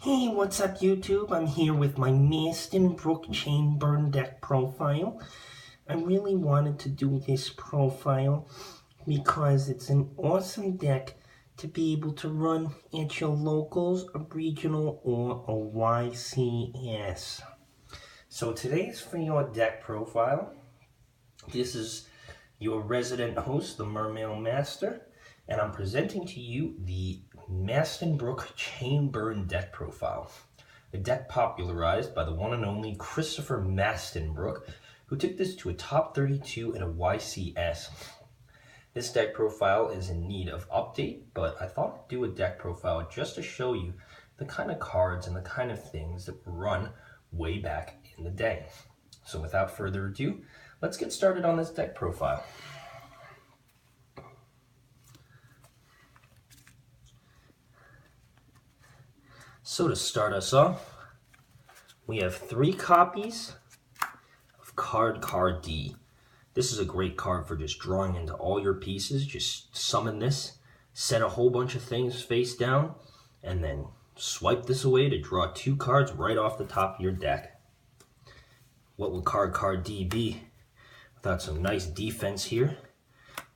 Hey, what's up YouTube? I'm here with my Mastenbrook Chain Burn deck profile. I really wanted to do this profile because it's an awesome deck to be able to run at your locals, a regional, or a YCS. So today's for your deck profile. This is your resident host, the Mermail Master, and I'm presenting to you the Mastenbrook Chain Burn deck profile. A deck popularized by the one and only Christopher Mastenbrook, who took this to a top 32 in a YCS. This deck profile is in need of update, but I thought I'd do a deck profile just to show you the kind of cards and the kind of things that were run way back in the day. So without further ado, let's get started on this deck profile. So to start us off, we have 3 copies of Card D. This is a great card for just drawing into all your pieces. Just summon this, set a whole bunch of things face down, and then swipe this away to draw 2 cards right off the top of your deck. What would Card D be without some nice defense here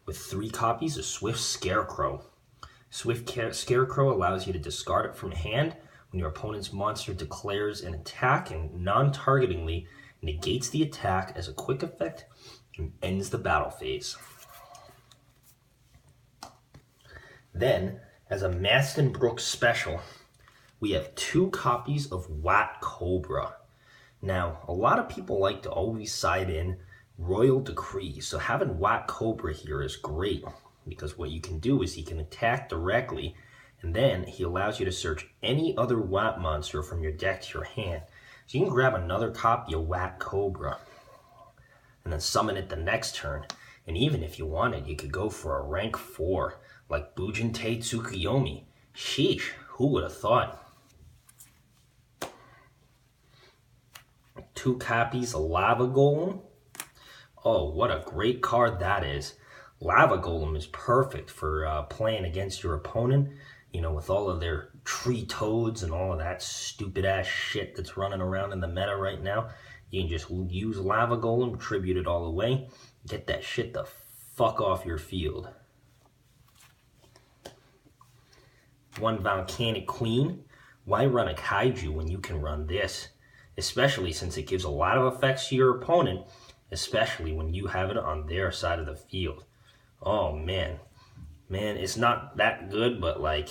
with 3 copies of Swift Scarecrow? Swift Scarecrow allows you to discard it from hand when your opponent's monster declares an attack and non-targetingly negates the attack as a quick effect and ends the battle phase. Then, as a Mastenbrook special, we have 2 copies of Wat Cobra. Now, a lot of people like to always side in Royal Decree, so having Wat Cobra here is great, because what you can do is he can attack directly, and then he allows you to search any other Wat monster from your deck to your hand. So you can grab another copy of Wat Cobra and then summon it the next turn. And even if you wanted, you could go for a rank 4 like Bujintei Tsukuyomi. Sheesh, who would have thought? 2 copies of Lava Golem. Oh, what a great card that is. Lava Golem is perfect for playing against your opponent, you know, with all of their tree toads and all of that stupid ass shit that's running around in the meta right now. You can just use Lava Golem, tribute it all away, get that shit the fuck off your field. 1 Volcanic Queen. Why run a Kaiju when you can run this? Especially since it gives a lot of effects to your opponent, especially when you have it on their side of the field. Oh man, it's not that good, but like,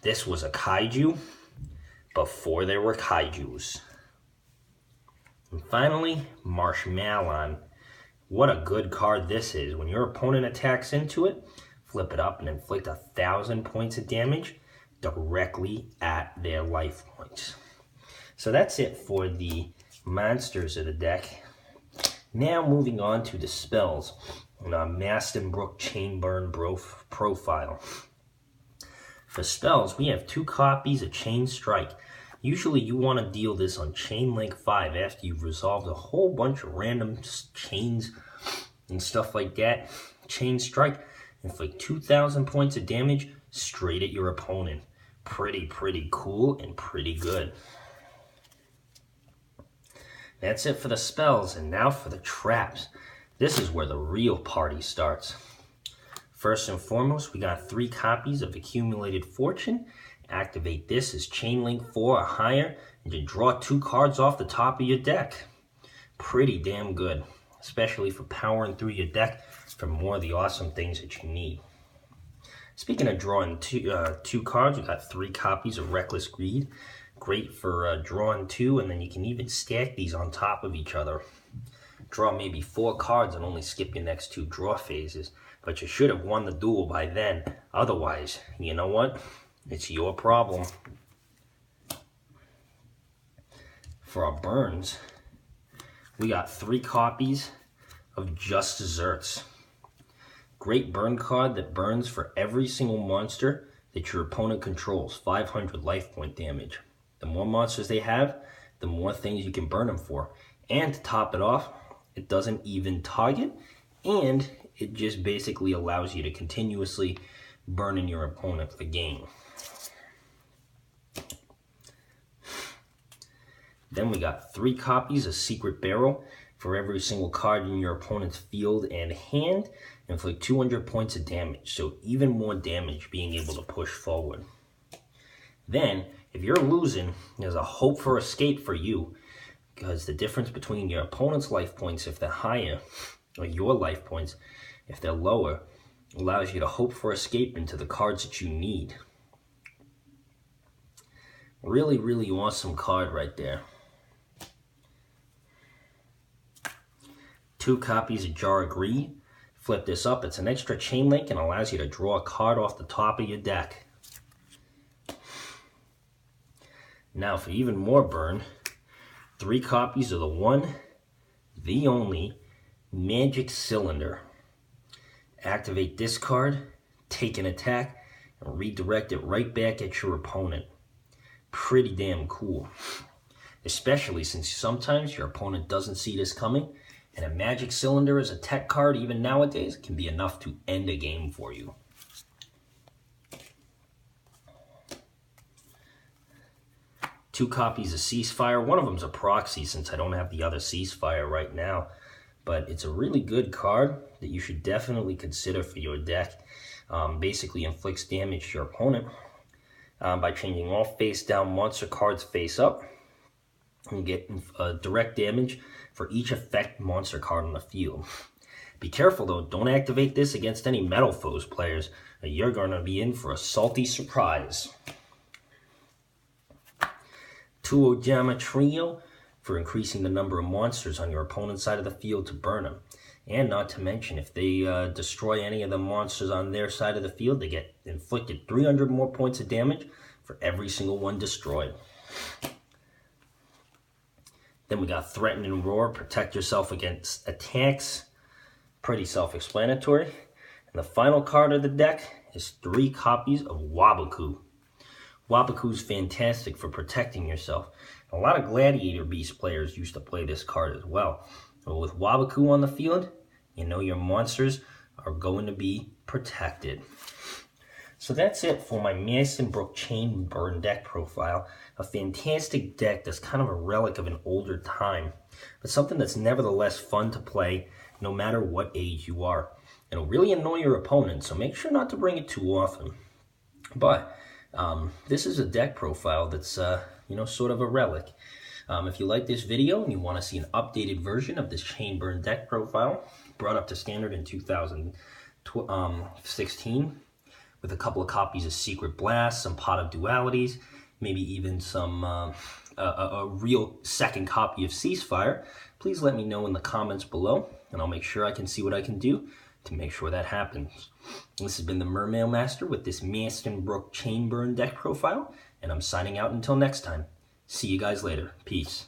this was a Kaiju before there were Kaijus. And finally, Marshmallow. What a good card this is. When your opponent attacks into it, flip it up and inflict 1,000 points of damage directly at their life points. So that's it for the monsters of the deck. Now moving on to the spells on our Mastenbrook Chain Burn profile. For spells, we have 2 copies of Chain Strike. Usually you want to deal this on Chain Link 5 after you've resolved a whole bunch of random chains and stuff like that. Chain Strike, inflict 2,000 points of damage straight at your opponent. Pretty cool and pretty good. That's it for the spells, and now for the traps. This is where the real party starts. First and foremost, we got 3 copies of Accumulated Fortune. Activate this as Chain Link 4 or higher, and you draw 2 cards off the top of your deck. Pretty damn good, especially for powering through your deck for more of the awesome things that you need. Speaking of drawing 2 cards, we got 3 copies of Reckless Greed. Great for drawing 2, and then you can even stack these on top of each other. Draw maybe 4 cards and only skip your next 2 draw phases. But you should have won the duel by then. Otherwise, you know what? It's your problem. For our burns, we got 3 copies of Just Desserts. Great burn card that burns for every single monster that your opponent controls. 500 life point damage. The more monsters they have, the more things you can burn them for. And to top it off, it doesn't even target, and it just basically allows you to continuously burn in your opponent for the game. Then we got 3 copies of Secret Barrel. For every single card in your opponent's field and hand, inflict 200 points of damage, so even more damage being able to push forward. Then, if you're losing, there's a hope for escape for you, because the difference between your opponent's life points if they're higher, or your life points if they're lower, allows you to hope for escape into the cards that you need. Really, really awesome card right there. 2 copies of Jar of Greed. Flip this up. It's an extra chain link and allows you to draw a card off the top of your deck. Now for even more burn, 3 copies of the one, the only, Magic Cylinder. Activate this card, take an attack, and redirect it right back at your opponent. Pretty damn cool. Especially since sometimes your opponent doesn't see this coming, and a Magic Cylinder as a tech card, even nowadays, can be enough to end a game for you. Two copies of Ceasefire. One of them's a proxy since I don't have the other Ceasefire right now. But it's a really good card that you should definitely consider for your deck. Basically inflicts damage to your opponent by changing all face-down monster cards face up. You get direct damage for each effect monster card on the field. Be careful though, don't activate this against any Metal Foes players, or you're going to be in for a salty surprise. 2 Ojama Trio for increasing the number of monsters on your opponent's side of the field to burn them. And not to mention, if they destroy any of the monsters on their side of the field, they get inflicted 300 more points of damage for every single one destroyed. Then we got Threaten and Roar, protect yourself against attacks. Pretty self-explanatory. And the final card of the deck is 3 copies of Waboku. Waboku's fantastic for protecting yourself. A lot of Gladiator Beast players used to play this card as well. But with Waboku on the field, you know your monsters are going to be protected. So that's it for my Mastenbrook Chain Burn deck profile. A fantastic deck that's kind of a relic of an older time, but something that's nevertheless fun to play no matter what age you are. It'll really annoy your opponent, so make sure not to bring it too often. But this is a deck profile that's sort of a relic. If you like this video and you want to see an updated version of this Chain Burn deck profile, brought up to standard in 2016, with a couple of copies of Secret Blast, some Pot of Dualities, maybe even some a real second copy of Ceasefire, please let me know in the comments below, and I'll make sure I can see what I can do to make sure that happens. This has been the Mermail Master with this Mastenbrook Chain Burn deck profile, and I'm signing out until next time. See you guys later. Peace.